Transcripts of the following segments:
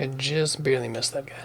I just barely missed that guy.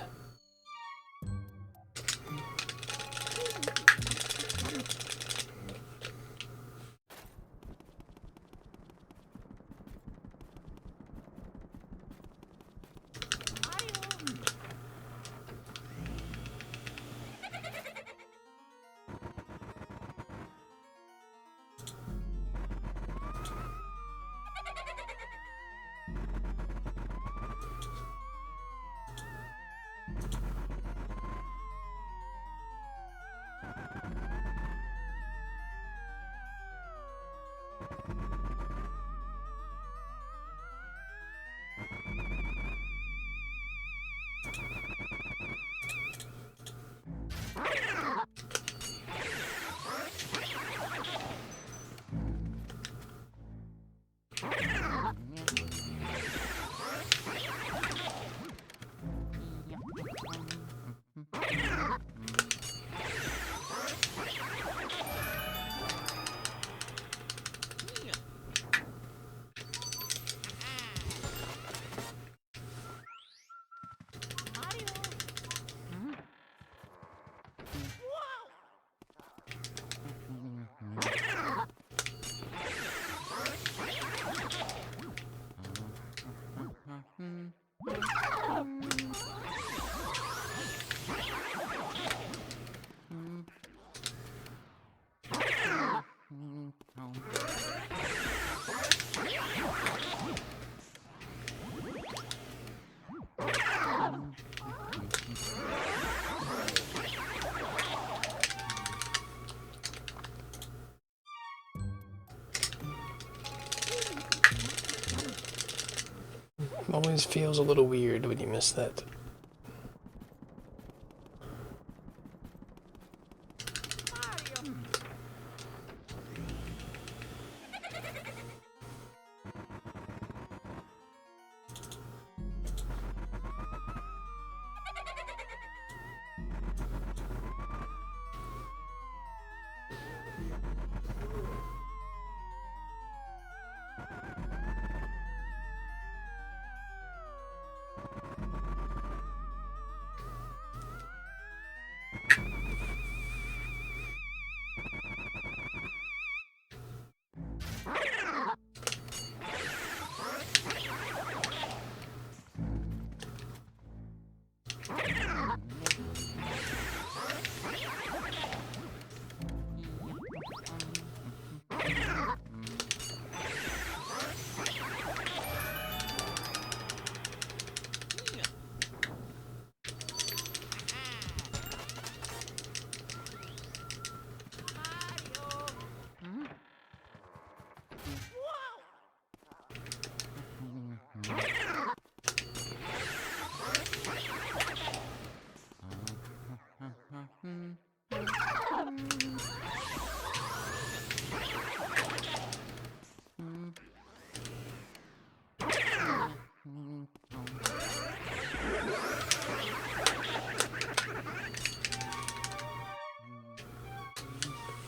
Always feels a little weird when you miss that.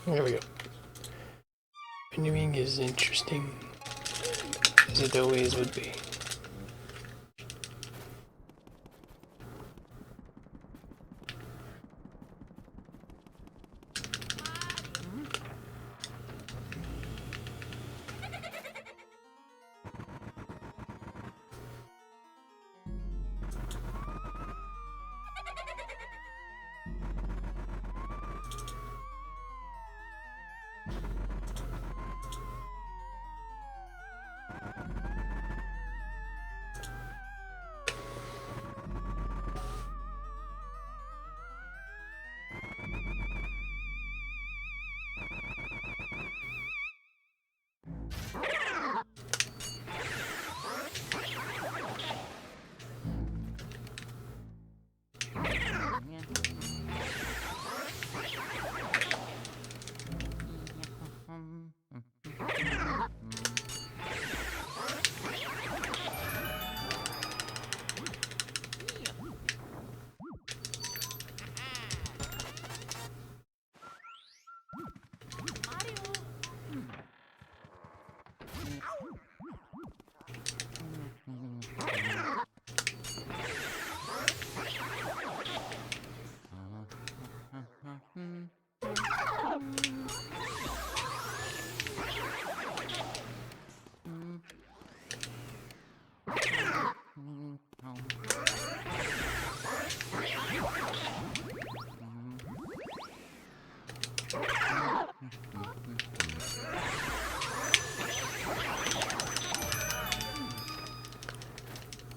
There we go. Renewing is interesting, as it always would be.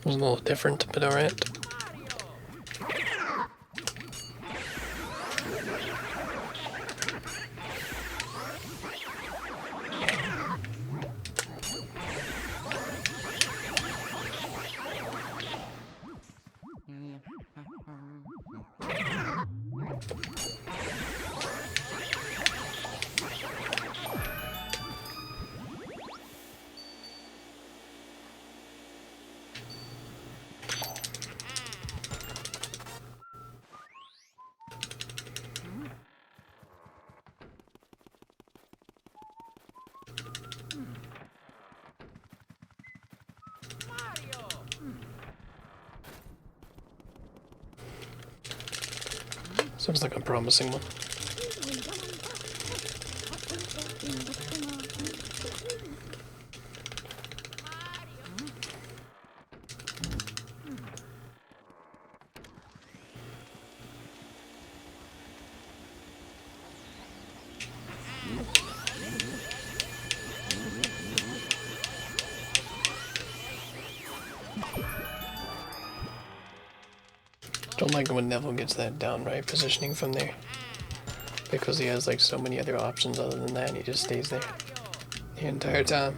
was a little different, but alright. Seems like a promising one. Don't like when Neville gets that downright positioning from there. Because he has like so many other options other than that, and he just stays there the entire time.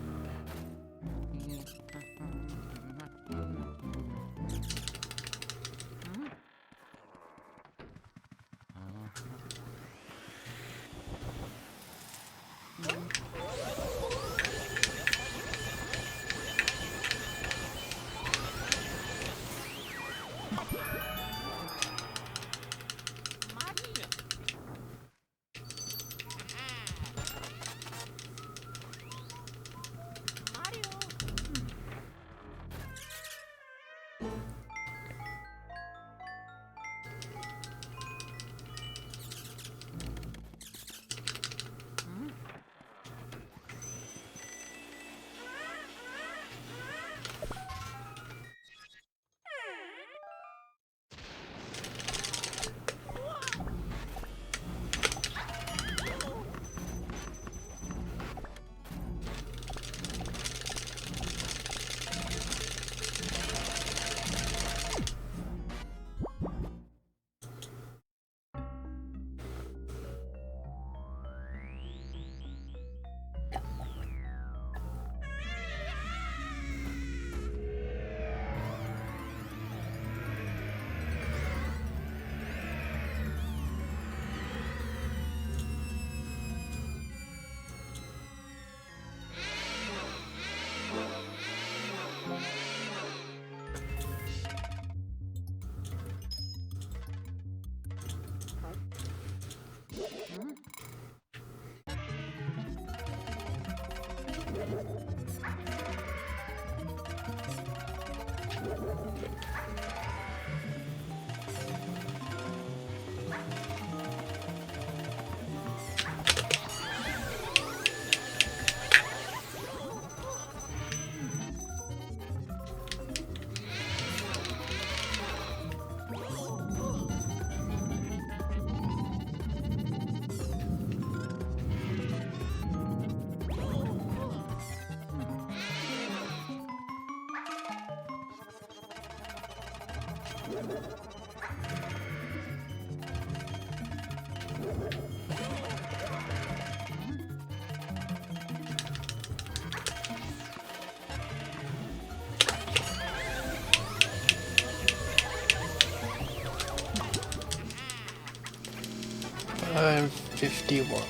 I'm 51.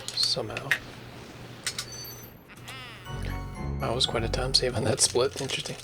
Somehow. That was quite a time save on that split. Interesting.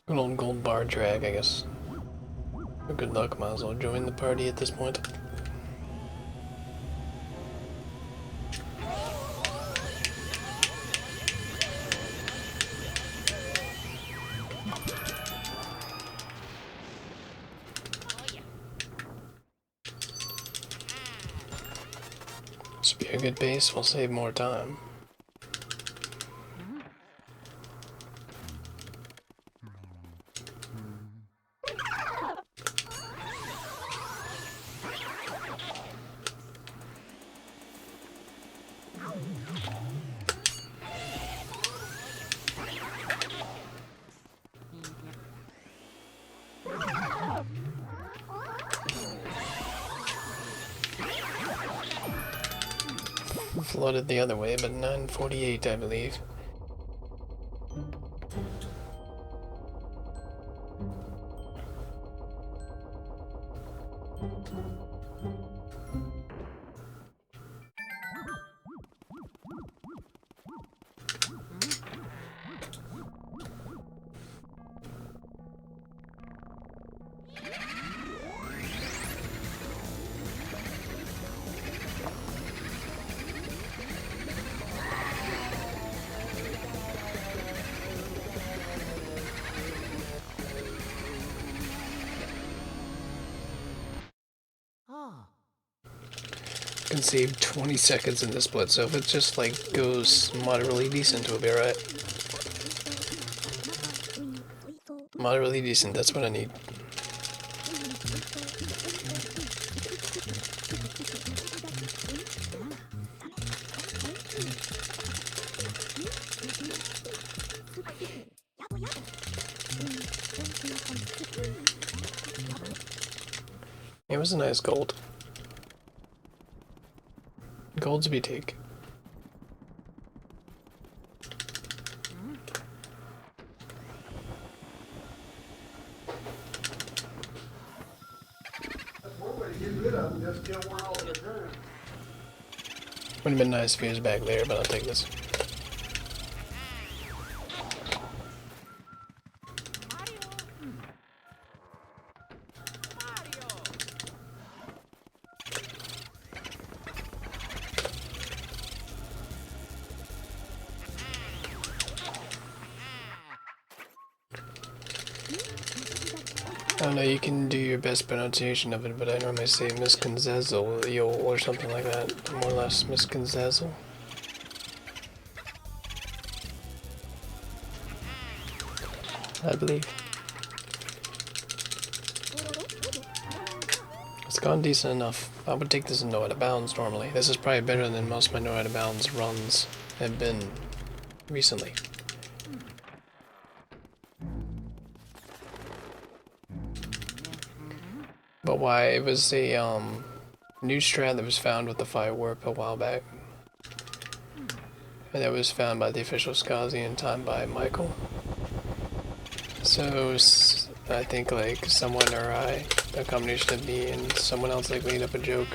Good old gold bar drag, I guess. Good luck, might as well join the party at this point. This would be a good base, we'll save more time. Flooded the other way, but 948, I believe. Can save 20 seconds in this split, so if it just like goes moderately decent, we'll be alright. Moderately decent, that's what I need. It was a nice gold. Gold's be take. Would have been nice if he was back there, but I'll take this. I don't know, you can do your best pronunciation of it, but I normally say Misconzazel or something like that. More or less Misconzazel. I believe. It's gone decent enough. I would take this in no out of bounds normally. This is probably better than most of my no out of bounds runs have been recently. But why, it was a new strat that was found with the Fire Warp a while back. And that was found by the official Skazi in time by Michael. So I think like someone or I, a combination of me and someone else, like made up a joke.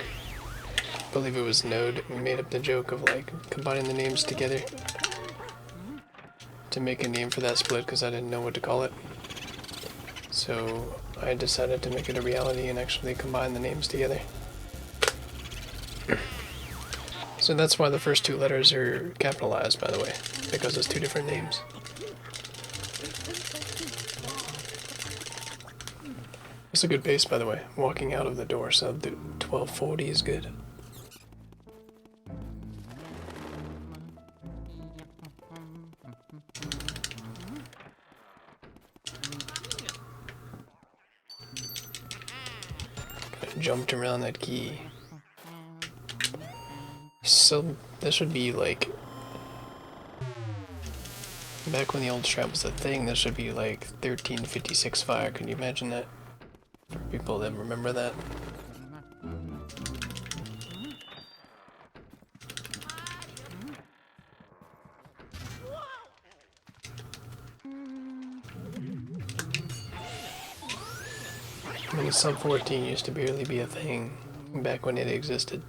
I believe it was Node. We made up the joke of like combining the names together to make a name for that split because I didn't know what to call it. So I decided to make it a reality and actually combine the names together. So that's why the first two letters are capitalized, by the way, because it's two different names. It's a good base, by the way, walking out of the door, so the 1240 is good. Jumped around that key. So this would be like, back when the old strat was a thing, this would be like 1356 fire. Can you imagine that? For people that remember that. I mean, sub 14 used to barely be a thing back when it existed.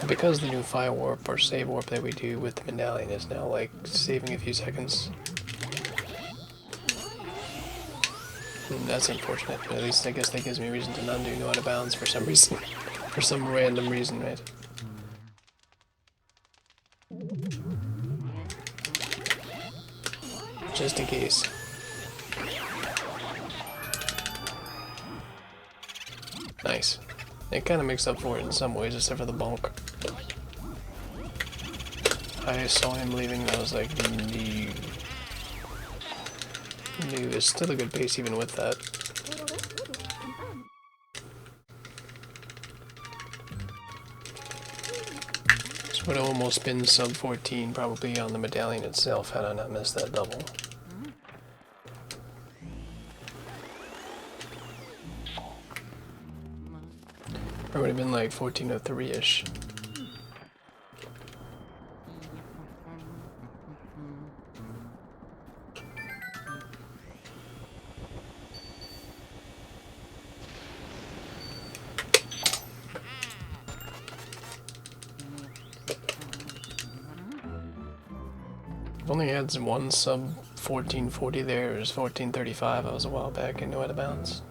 Because the new fire warp or save warp that we do with the medallion is now like saving a few seconds. And that's unfortunate, but at least I guess that gives me reason to not do no out of bounds for some reason. For some random reason, right? Just in case. Nice. It kind of makes up for it in some ways, except for the bulk. I saw him leaving and I was like, no. No, it's still a good pace even with that. This would have almost been sub 14 probably on the medallion itself had I not missed that double. It would have been like 1403-ish. Only had one sub 1440 there. It was 1435. I was a while back in out of bounds.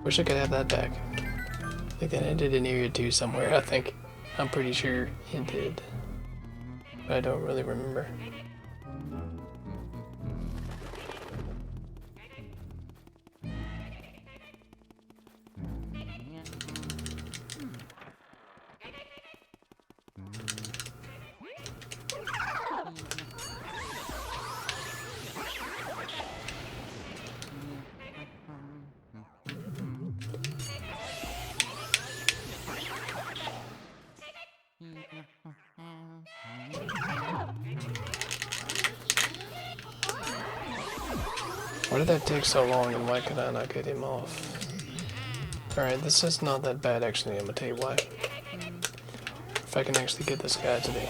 Wish I could have that back. I think that ended in area 2 somewhere, I think. I'm pretty sure it did. But I don't really remember. Why did that take so long and why could I not get him off? Alright, this is not that bad actually, I'm gonna tell you why. If I can actually get this guy today.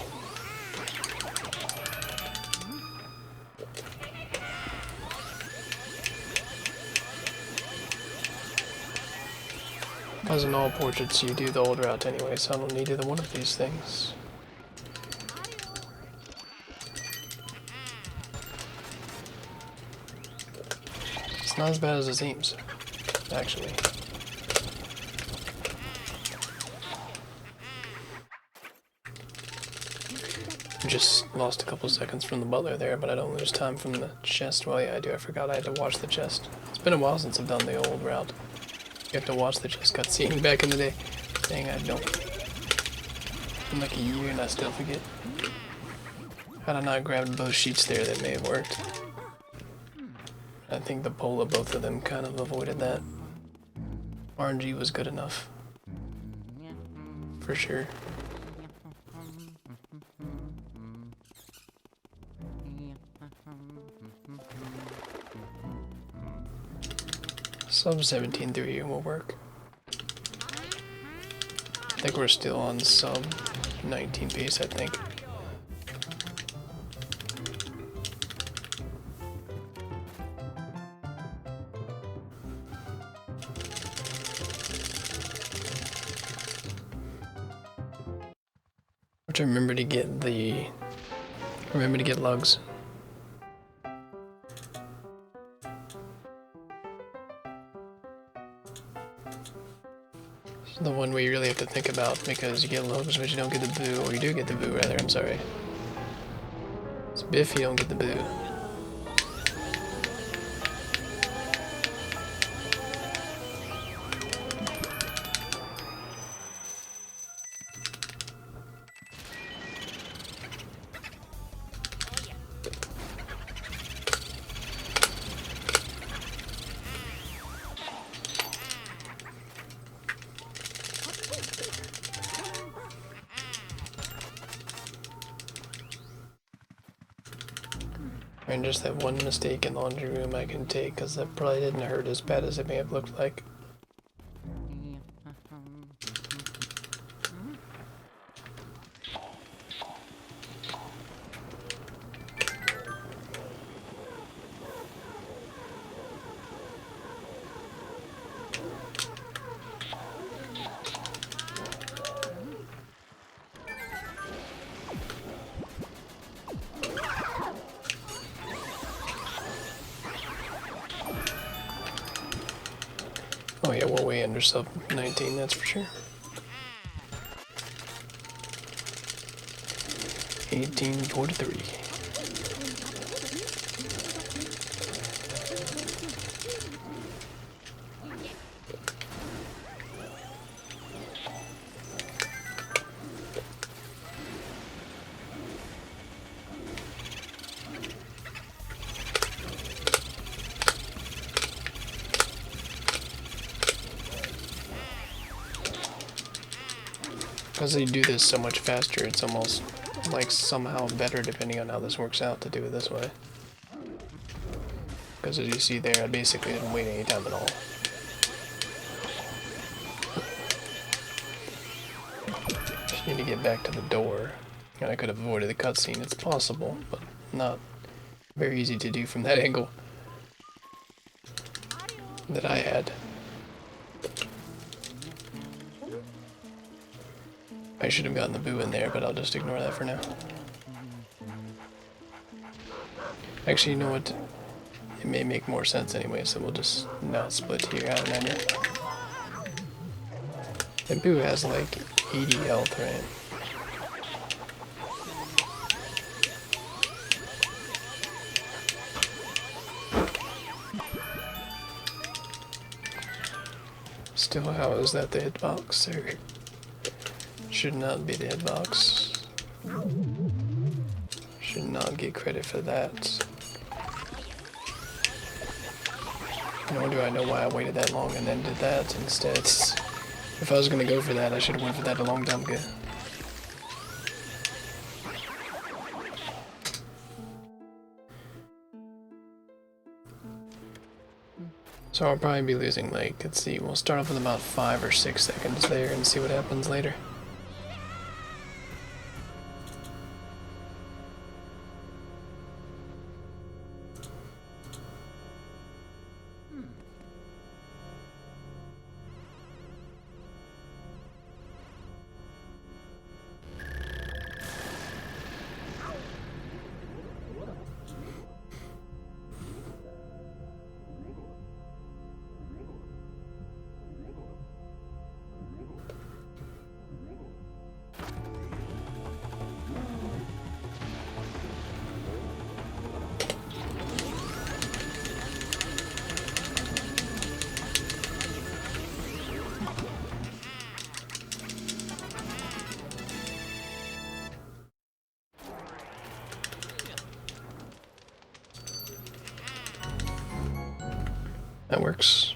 Because in all portraits you do the old route anyway, so I don't need either one of these things. It's not as bad as it seems, actually. Just lost a couple seconds from the butler there, but I don't lose time from the chest. Well, yeah, I do. I forgot I had to watch the chest. It's been a while since I've done the old route. You have to watch the chest cutscene back in the day. Dang, I don't. In like a year and I still forget. Had I not grabbed both sheets there, that may have worked. I think the pull of both of them kind of avoided that. RNG was good enough. For sure. Sub 17.3 will work. I think we're still on sub 19 pace, I think. Have to remember to get lugs. The one we really have to think about because you get lugs but you don't get the boo, or you do get the boo rather, I'm sorry. It's Biff, you don't get the boo. And just that one mistake in the laundry room I can take, because that probably didn't hurt as bad as it may have looked like. Oh yeah, we're way under sub 19, that's for sure. 1843. Because they do this so much faster, it's almost like somehow better depending on how this works out to do it this way. Because as you see there, I basically didn't wait any time at all. Just need to get back to the door. And I could have avoided the cutscene, it's possible, but not very easy to do from that angle that I had. I should have gotten the boo in there, but I'll just ignore that for now. Actually, you know what? It may make more sense anyway, so we'll just not split here out of menu. And boo has like 80 health, right? Still, how is that the hitbox there? Should not be the hitbox. Should not get credit for that. Nor do I know why I waited that long and then did that instead. If I was gonna go for that, I should have went for that a long time ago. So I'll probably be losing, like, let's see, we'll start off with about 5 or 6 seconds there and see what happens later. That works.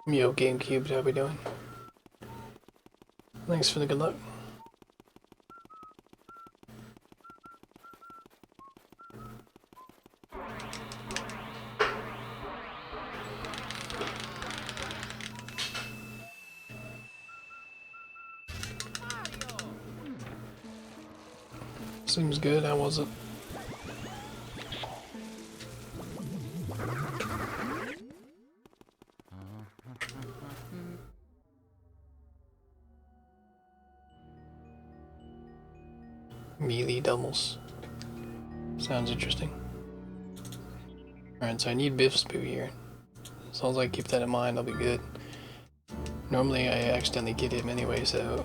Yo, GameCube, how we doing? Thanks for the good luck. Seems good, how was it? Melee doubles. Sounds interesting. Alright, so I need Biff's Boo here. As long as I keep that in mind, I'll be good. Normally I accidentally get him anyway, so...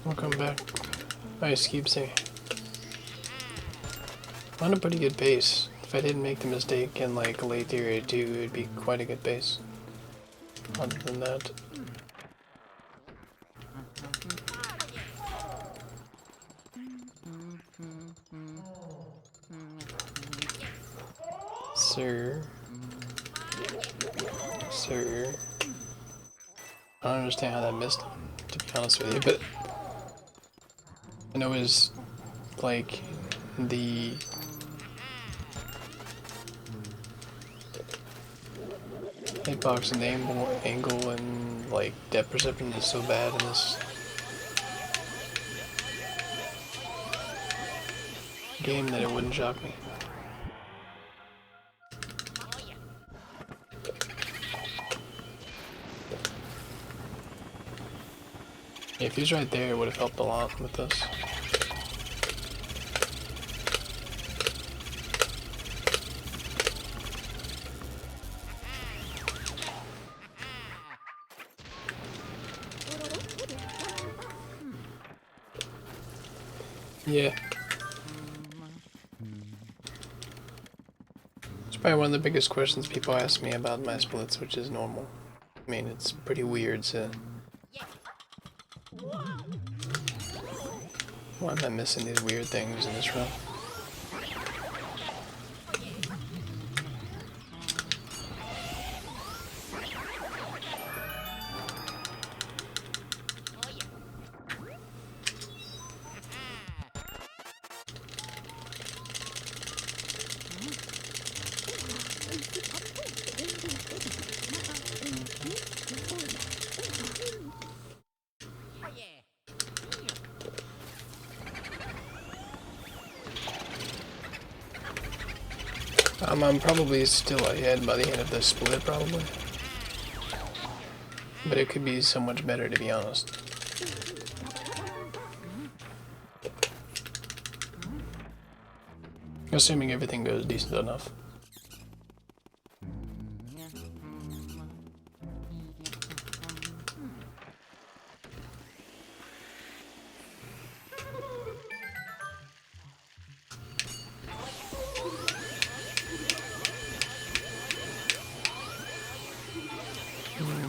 Welcome back. Ice Cube say. On a pretty good base. If I didn't make the mistake and like late theory 2, it'd be quite a good base. Other than that. Sir. Sir. I don't understand how that missed him, to be honest with you, but I know his, like, the hitbox and the angle and, like, depth perception is so bad in this game that it wouldn't shock me. If he's right there, it would have helped a lot with this. Yeah. It's probably one of the biggest questions people ask me about my splits, which is normal. I mean, it's pretty weird, so... Why am I missing these weird things in this run? I'm probably still ahead by the end of this split, probably. But it could be so much better, to be honest. Assuming everything goes decent enough.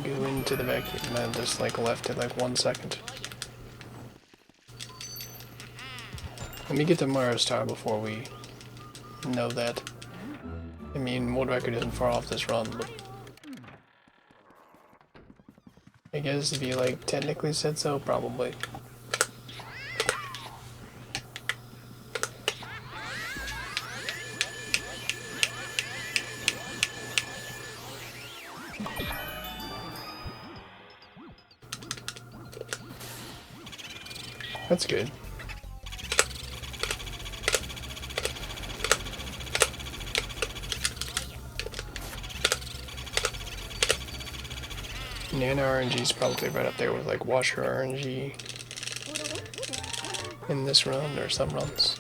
Go into the vacuum and just like left it like 1 second. Let me get to Mura's Tower before we know that. I mean, World Record isn't far off this run, but I guess if you like technically said so, probably. That's good. Nano RNG is probably right up there with like Washer RNG in this run or some runs.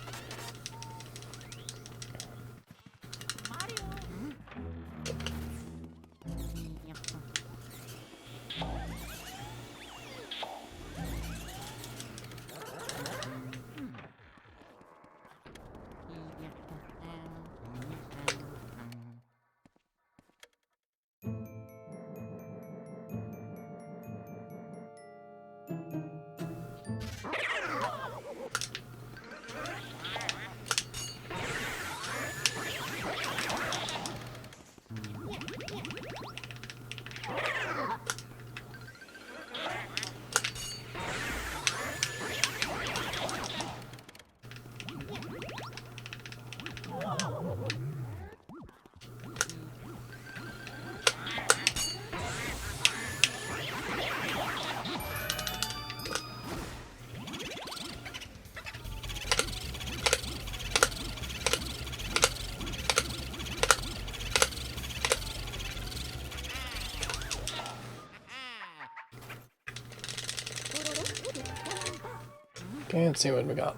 Okay, let's see what we got.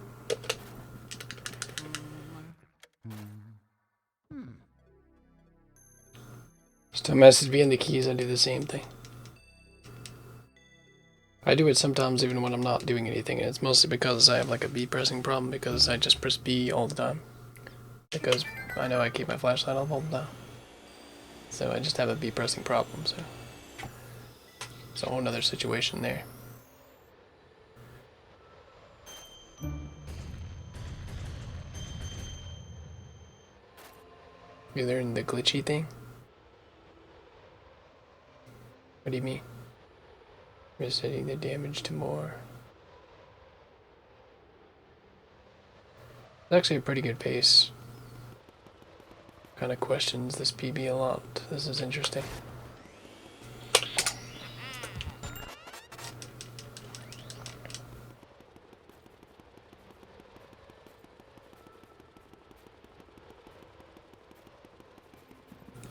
Just a message being the keys, I do the same thing. I do it sometimes even when I'm not doing anything, and it's mostly because I have like a B pressing problem, because I just press B all the time. Because I know I keep my flashlight off all the time. So I just have a B pressing problem, so it's a whole nother situation there. You learned the glitchy thing? What do you mean? Resetting the damage to more. It's actually a pretty good pace. Kind of questions this PB a lot. This is interesting.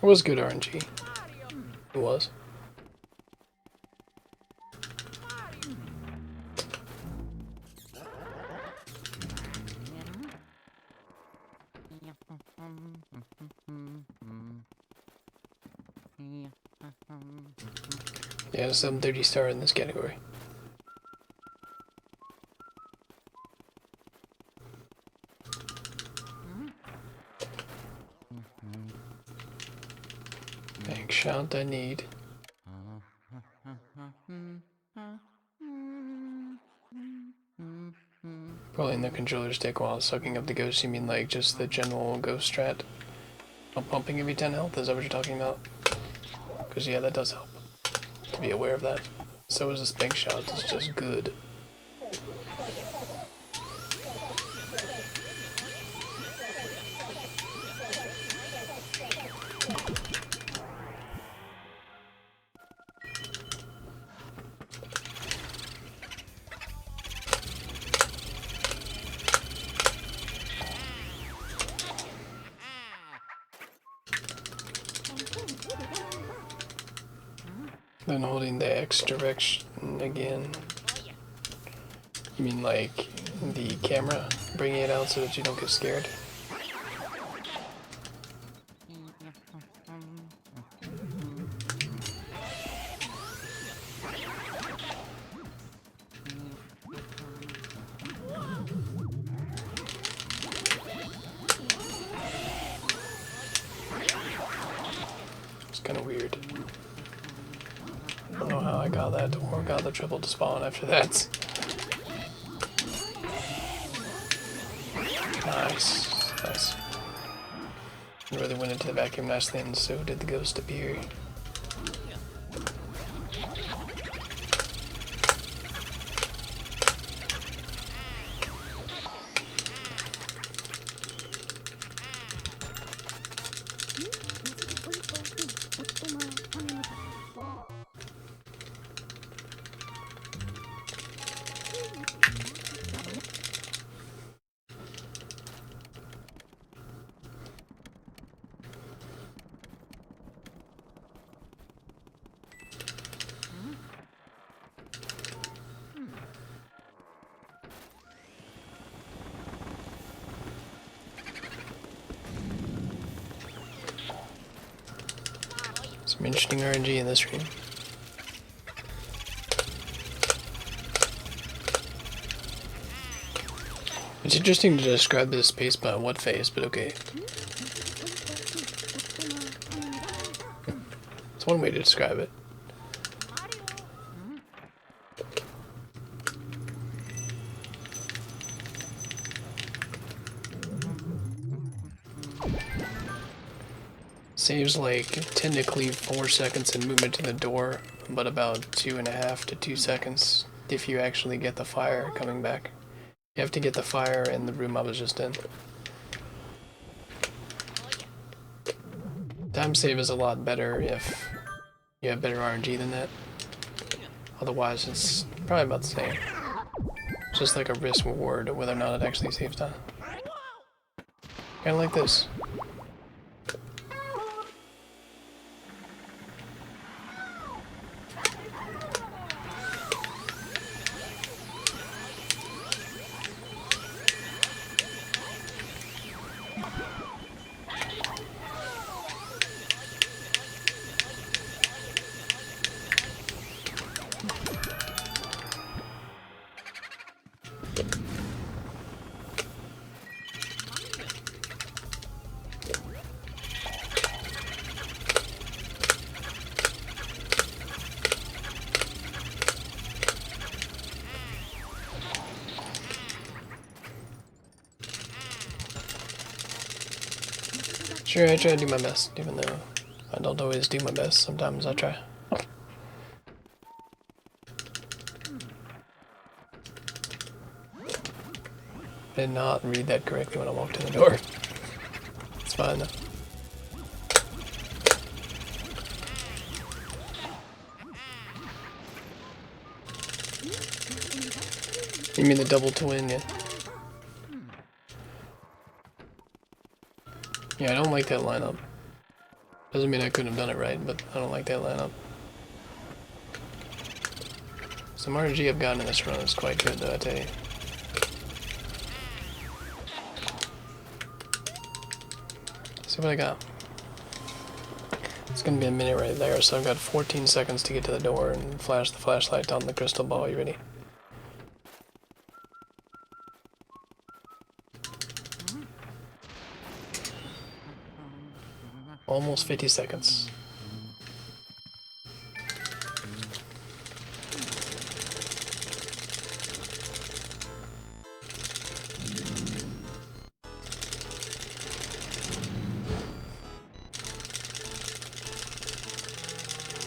It was good RNG. It was. Yeah, 730 star in this category. Bank shot I need. Pulling the controller stick while sucking up the ghost, you mean like just the general ghost strat? Not pumping every 10 health, is that what you're talking about? Because yeah, that does help. To be aware of that. So is this bank shot, it's just good. Then holding the X direction again. You mean like the camera, bringing it out so that you don't get scared? It's kind of weird. I don't know how I got that or got the triple to spawn after that. Nice. Nice. I really went into the vacuum nicely, and so did the ghost appear. Some interesting RNG in this room. It's interesting to describe this space by what phase, but okay. It's one way to describe it. Saves like technically 4 seconds in movement to the door, but about 2.5 to 2 seconds if you actually get the fire coming back. You have to get the fire in the room I was just in. Time save is a lot better if you have better RNG than that. Otherwise, it's probably about the same. It's just like a risk reward whether or not it actually saves time. Kinda like this. Sure, I try to do my best, even though I don't always do my best. Sometimes I try. I did not read that correctly when I walked in the door. It's fine though. You mean the double twin, yeah? Yeah, I don't like that lineup. Doesn't mean I couldn't have done it right, but I don't like that lineup. Some RNG I've gotten in this run is quite good, though, I tell you. See what I got. It's gonna be a minute right there, so I've got 14 seconds to get to the door and flash the flashlight on the crystal ball. You ready? Almost 50 seconds.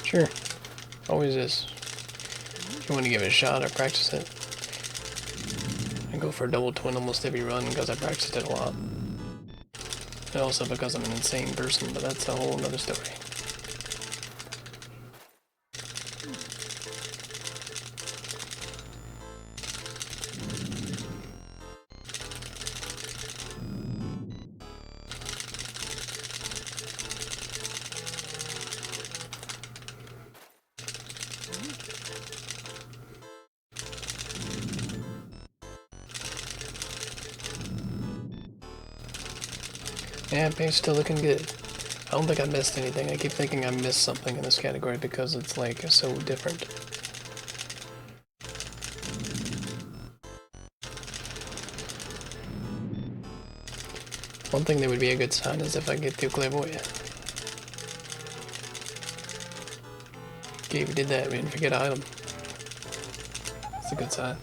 Sure. Always is. If you want to give it a shot or practice it. I go for a double twin almost every run because I practiced it a lot. And also because I'm an insane person, but that's a whole other story. Yeah, paint's still looking good. I don't think I missed anything. I keep thinking I missed something in this category because it's like so different. One thing that would be a good sign is if I get through Clairvoyant. Okay, we did that. We didn't forget item. That's a good sign.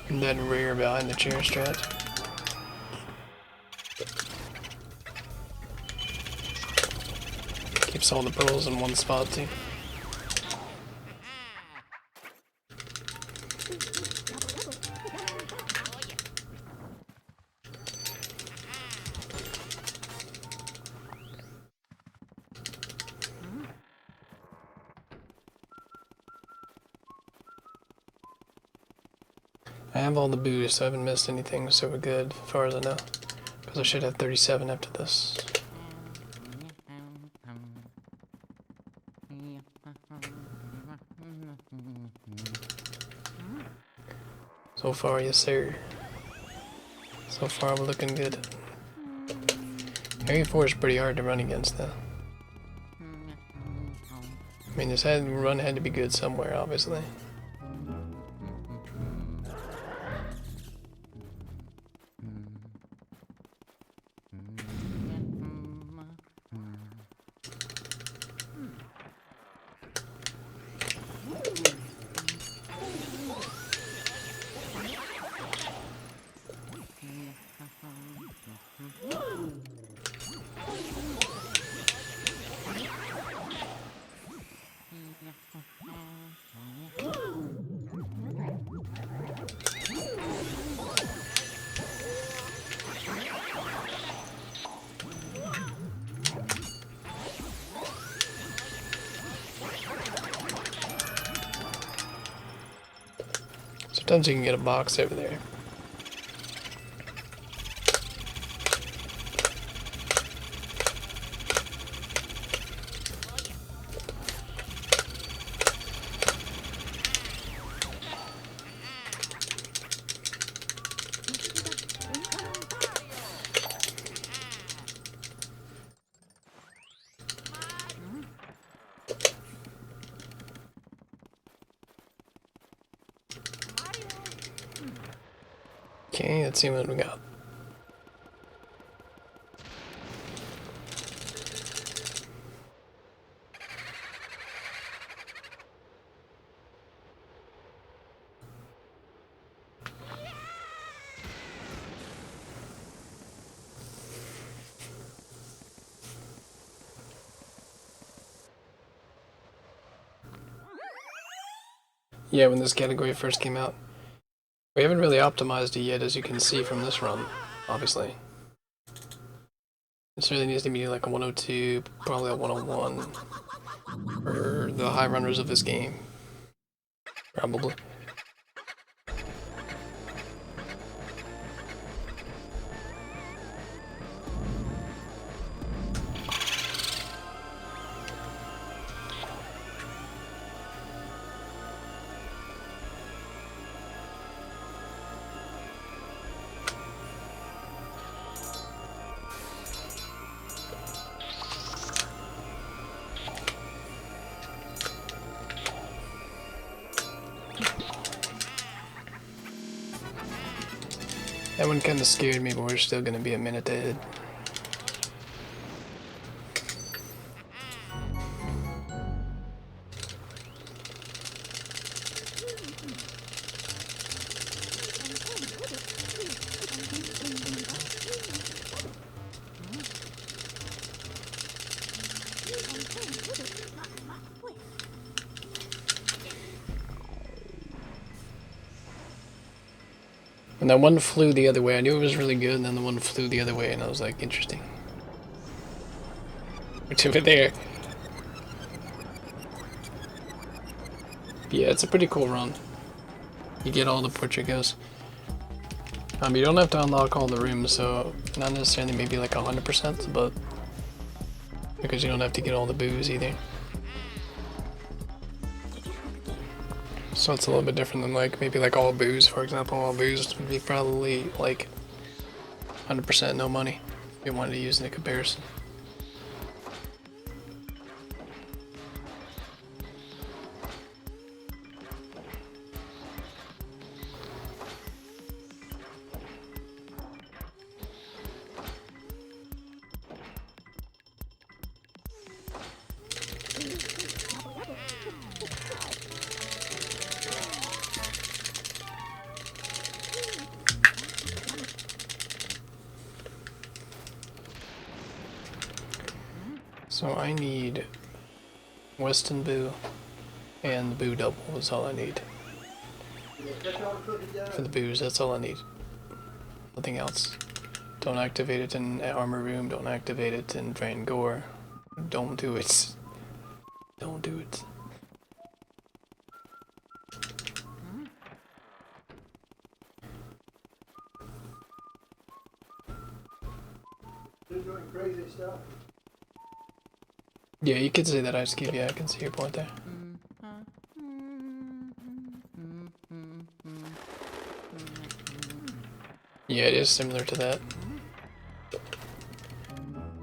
And that rear behind the chair strat. Keeps all the pearls in one spot too. I have all the boosts, so I haven't missed anything, so we're good as far as I know. Because I should have 37 after this. So far, yes sir. So far, we're looking good. Area 4 is pretty hard to run against though. I mean, this run had to be good somewhere, obviously. Sometimes you can get a box over there. Okay, let's see what we got. Yeah, when this category first came out. We haven't really optimized it yet, as you can see from this run, obviously. This really needs to be like a 102, probably a 101 for the high runners of this game. Probably. That one kind of scared me, but we're still going to be a minute ahead. And that one flew the other way. I knew it was really good, and then the one flew the other way, and I was like, interesting. What's over there? Yeah, it's a pretty cool run. You get all the Portugos. You don't have to unlock all the rooms, so not necessarily maybe like 100%, but because you don't have to get all the boos either. So it's a little bit different than like maybe like all boos, for example. All boos would be probably like 100% no money if you wanted to use in a comparison. So I need Weston Boo and the Boo double is all I need. For the boos, that's all I need. Nothing else. Don't activate it in Armor Room, don't activate it in Drangor. Don't do it. Don't do it. You're doing crazy stuff. Yeah, you could say that, Ice Cube. Yeah, I can see your point there. Yeah, it is similar to that.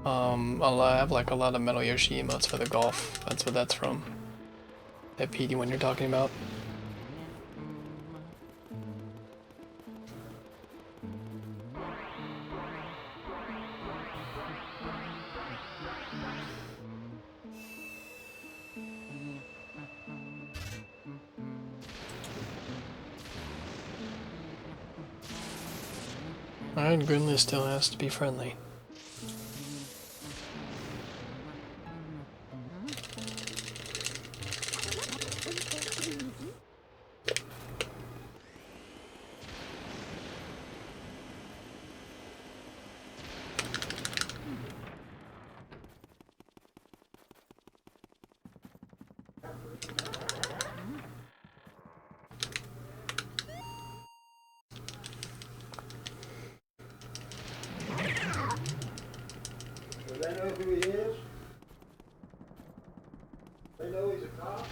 I have like a lot of Metal Yoshi emotes for the golf. That's what that's from. That PD one you're talking about. Alright, Grimly still has to be friendly. Do they know who he is? They know he's a cop?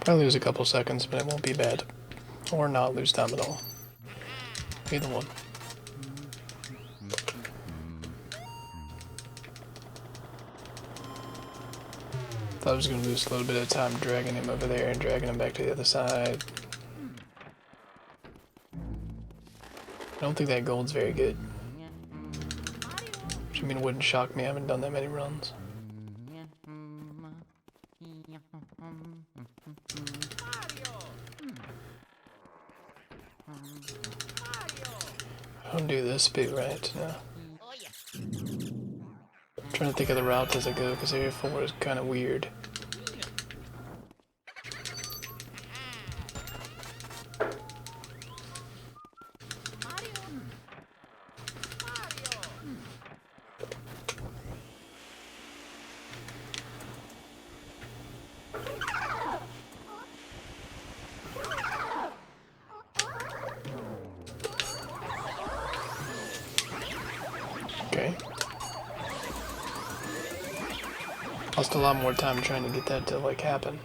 Probably lose a couple seconds, but it won't be bad. Or not lose time at all. Either one. Thought I was going to lose a little bit of time dragging him over there and dragging him back to the other side. don't think that gold's very good. Which I mean, it wouldn't shock me. I haven't done that many runs. I don't do this bit right now. I'm trying to think of the route as I go because Area 4 is kind of weird. Okay. Lost a lot more time trying to get that to like happen.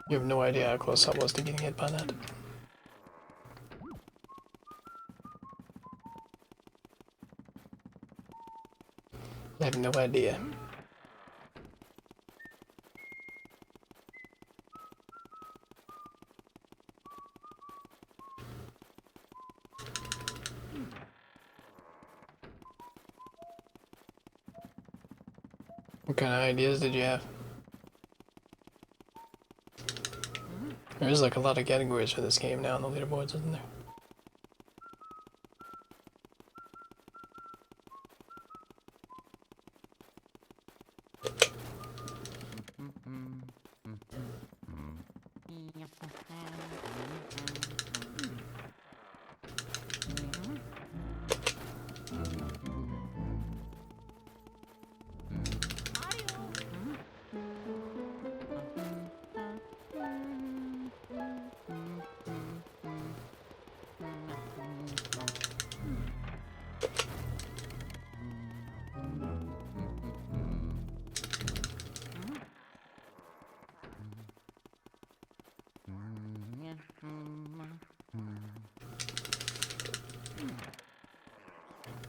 You have no idea how close I was to getting hit by that. I have no idea. What kind of ideas did you have? There is like a lot of categories for this game now on the leaderboards, isn't there?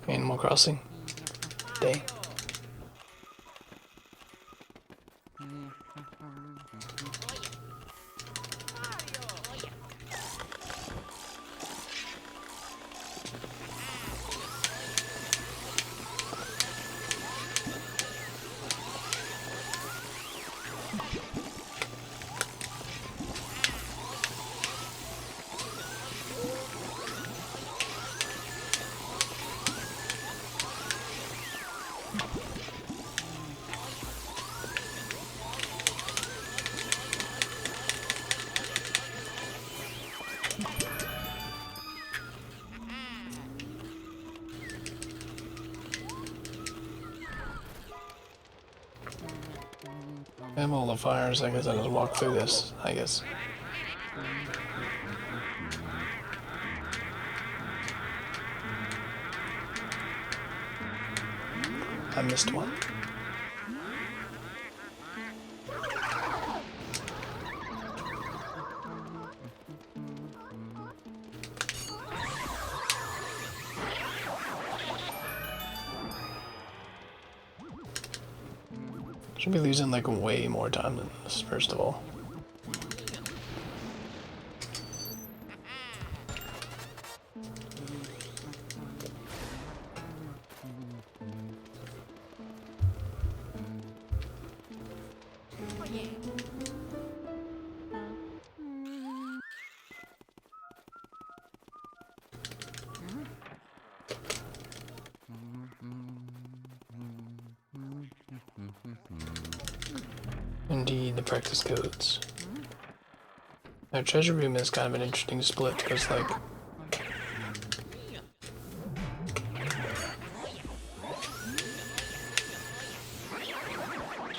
Animal Crossing. Day. I have all the fires, I guess I just walk through this, I guess. I missed one. Should be losing like way more time than this, first of all. Indeed, the practice codes. Now, treasure room is kind of an interesting split because, like,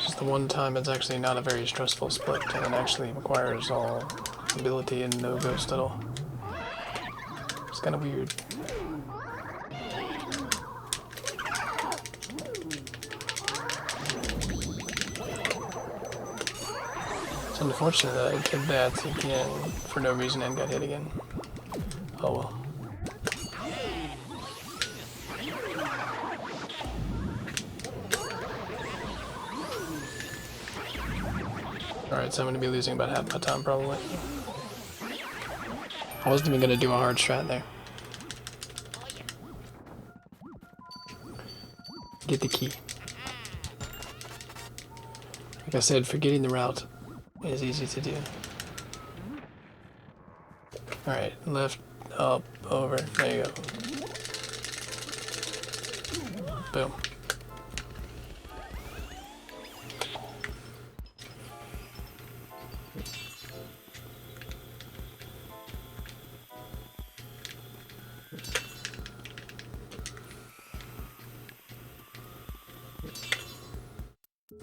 just the one time it's actually not a very stressful split, and it actually requires all ability and no ghost at all. It's kind of weird. It's unfortunate that I did that again for no reason and got hit again. Oh well. Alright, so I'm gonna be losing about half my time probably. I wasn't even gonna do a hard strat there. Get the key. Like I said, forgetting the route is easy to do. Alright, left, up, over, there you go. Boom.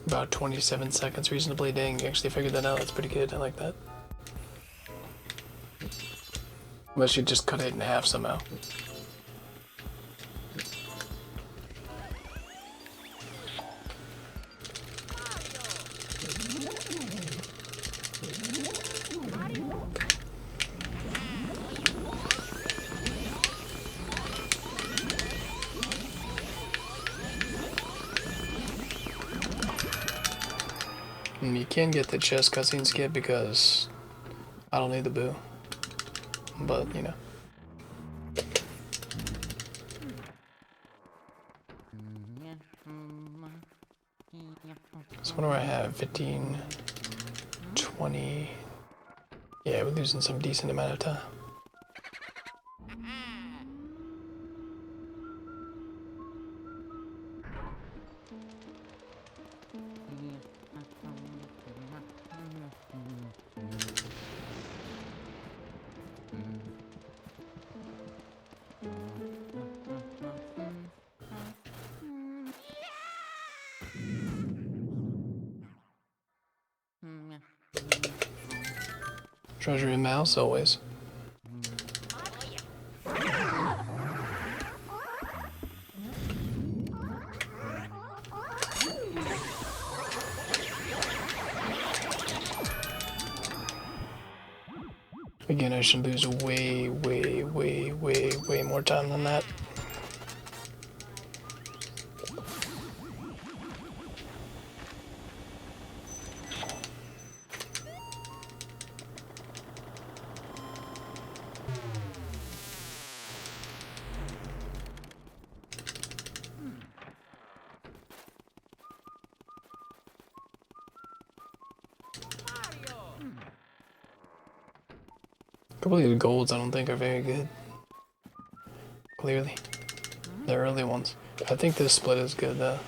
About 27 seconds, reasonably. Dang, you actually figured that out. That's pretty good. I like that. Unless you just cut it in half somehow. And you can get the chest cutscene skip because I don't need the boo. But, you know. So what do I have? 15, 20. Yeah, we're losing some decent amount of time. Treasure in mouse always. Again, I should lose way more time than that. A couple of the golds I don't think are very good. Clearly. The early ones. I think this split is good though.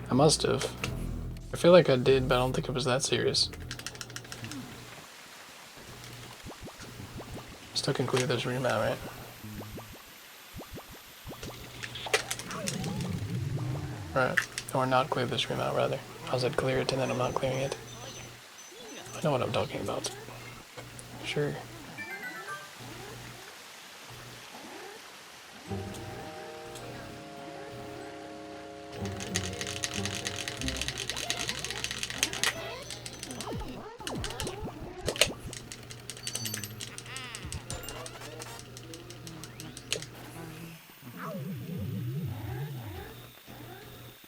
I must have. I feel like I did, but I don't think it was that serious. Still can clear this remount, right? Right. Or not clear this remount, rather. I said clear it and then I'm not clearing it. I know what I'm talking about. Sure.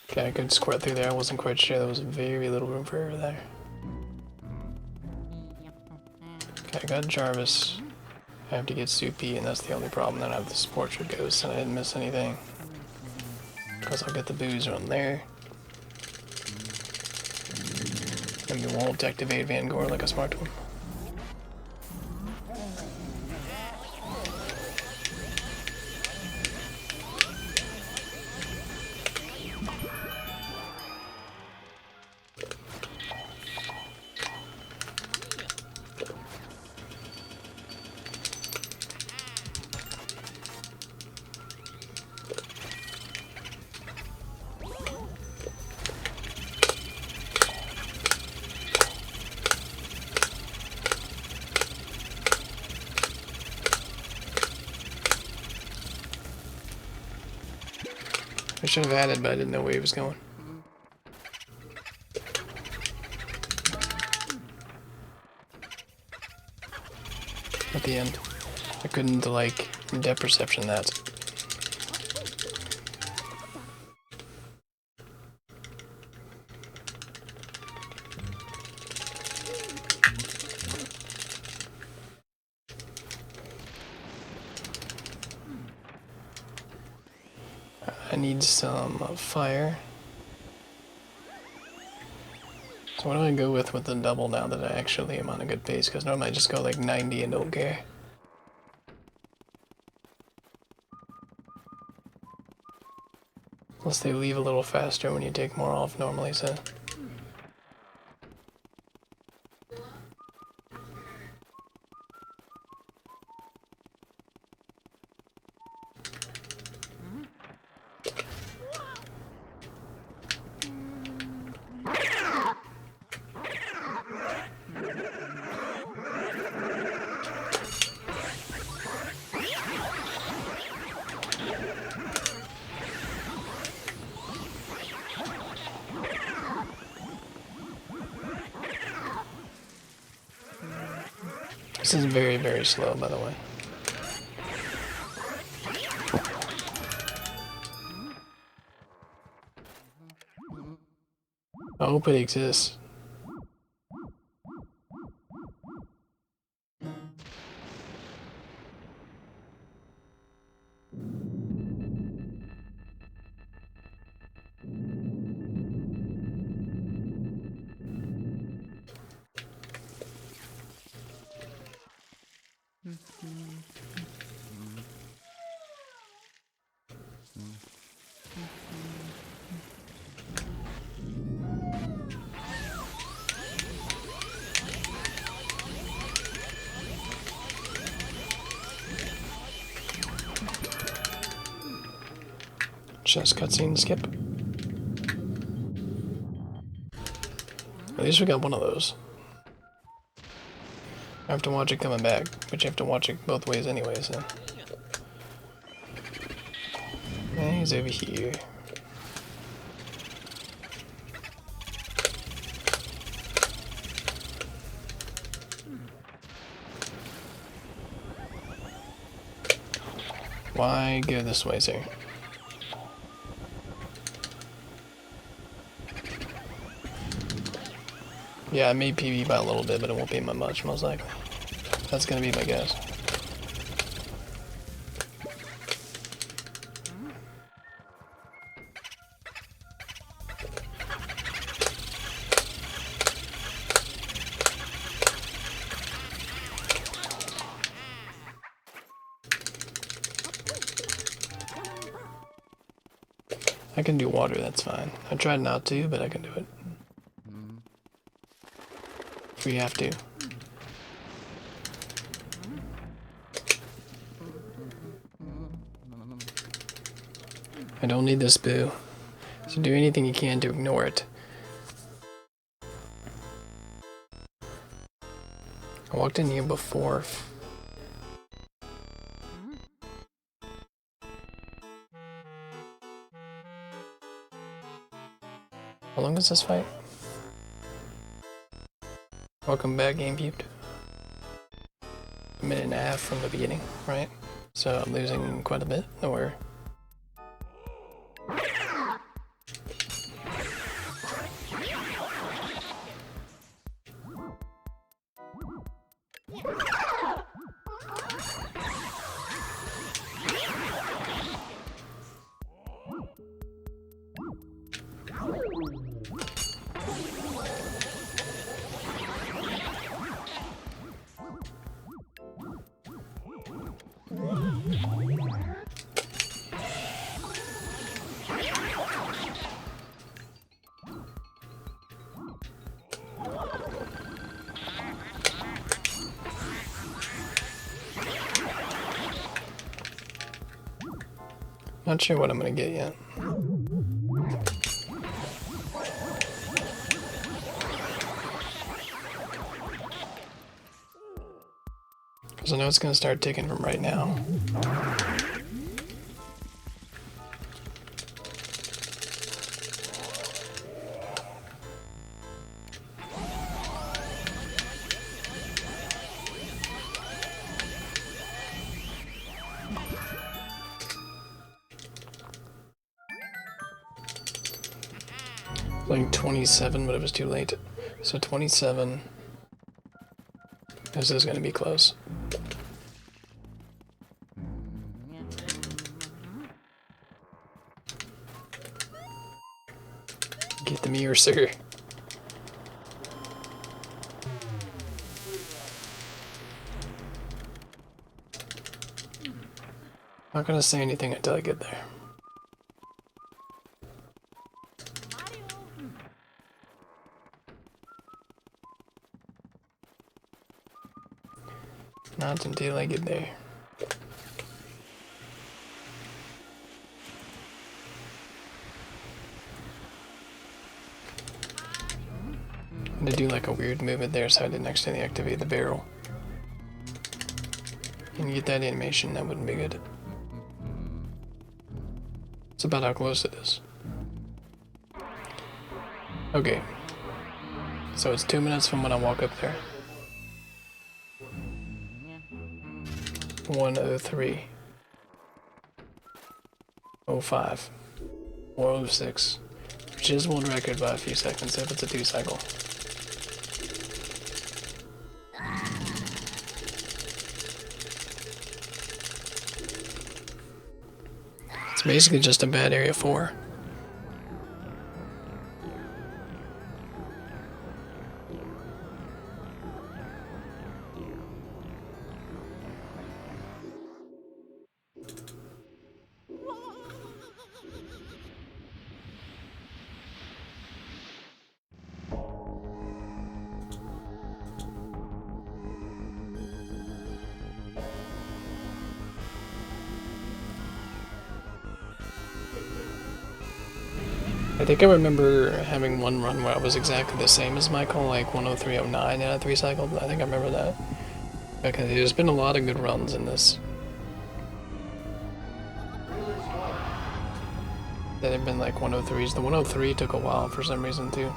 Okay, I could squirt through there. I wasn't quite sure. There was very little room for error there. Okay, I got Jarvis. I have to get Soupy, and that's the only problem. Then I have this Portrait Ghost, and I didn't miss anything. Because I'll get the boozer on there. And we won't activate Van Gore like a smart one. I should have added, but I didn't know where he was going. At the end. I couldn't, like, depth perception that. I need some fire. So what do I go with the double now that I actually am on a good pace? Because normally I just go like 90 and don't care. Plus they leave a little faster when you take more off normally, so... This is very, very slow, by the way. I hope it exists. Chest cutscene skip. At least we got one of those. I have to watch it coming back, but you have to watch it both ways anyway, so. And he's over here. Why go this way, sir? Yeah, I may PB by a little bit, but it won't be by much, most likely. That's gonna be my guess. I can do water, that's fine. I tried not to, but I can do it. If we have to. I don't need this, boo. So do anything you can to ignore it. I walked in here before. How long is this fight? Welcome back, GameCube. A minute and a half from the beginning, right? So I'm losing quite a bit, or... Not sure what I'm gonna get yet. Because I know it's gonna start ticking from right now. Like 27, but it was too late. So 27. This is gonna be close. mirror, sir. Not gonna say anything until I get there. Not until I get there. To do like a weird movement there so I did next to the activate the barrel. And you get that animation, that wouldn't be good. It's about how close it is. Okay. So it's 2 minutes from when I walk up there. 103. 05. 406. Which is world record by a few seconds if it's a 2 cycle. It's basically just a bad area 4. I think I remember having one run where I was exactly the same as Michael, like 103.09 and I 3 cycled. I think I remember that. Okay, there's been a lot of good runs in this. That have been like 103s. The 103 took a while for some reason too.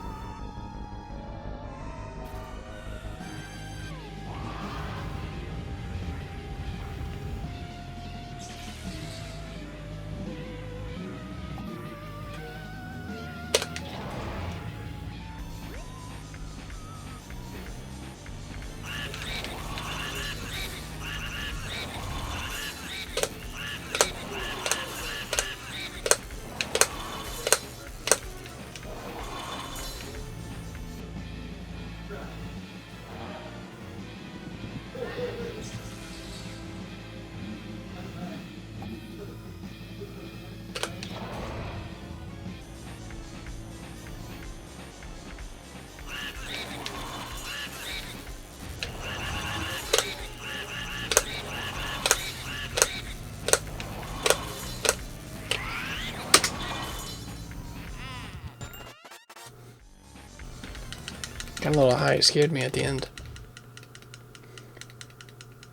Got a little high, it scared me at the end.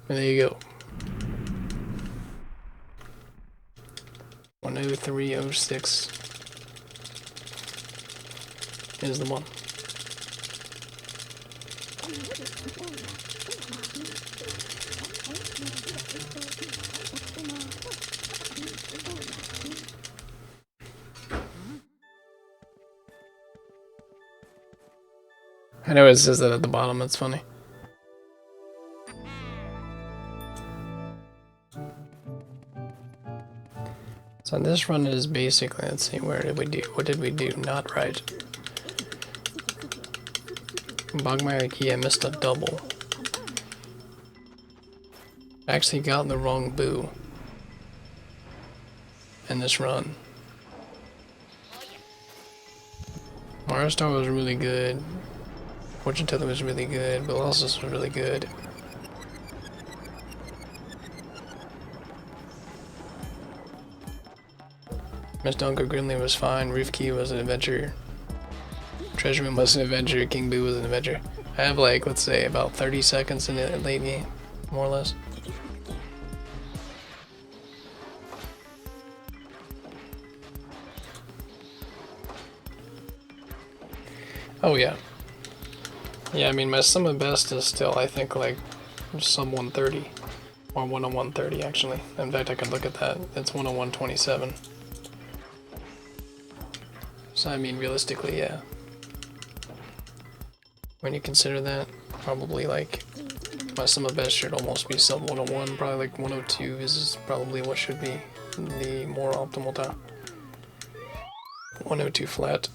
And there you go. 103.06 is the one. I know it says that at the bottom, that's funny. So this run is basically, let's see, what did we do not right? Bogmire key, I missed a double. I actually got the wrong boo in this run. Mario Star was really good. Fortune Teller was really good. Colossus was really good. Miss Dunker Grimley was fine. Roof Key was an adventure. Treasure Room was an adventure. King Boo was an adventure. I have like, let's say, about 30 seconds in the late game, more or less. Oh yeah. Yeah, I mean, my sum of best is still, I think, like, sub 130. Or 101.30, actually. In fact, I could look at that. It's 101.27. So, I mean, realistically, yeah. When you consider that, probably, like, my sum of best should almost be sub 101. Probably, like, 102 is probably what should be the more optimal time. 102 flat.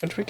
Where'd we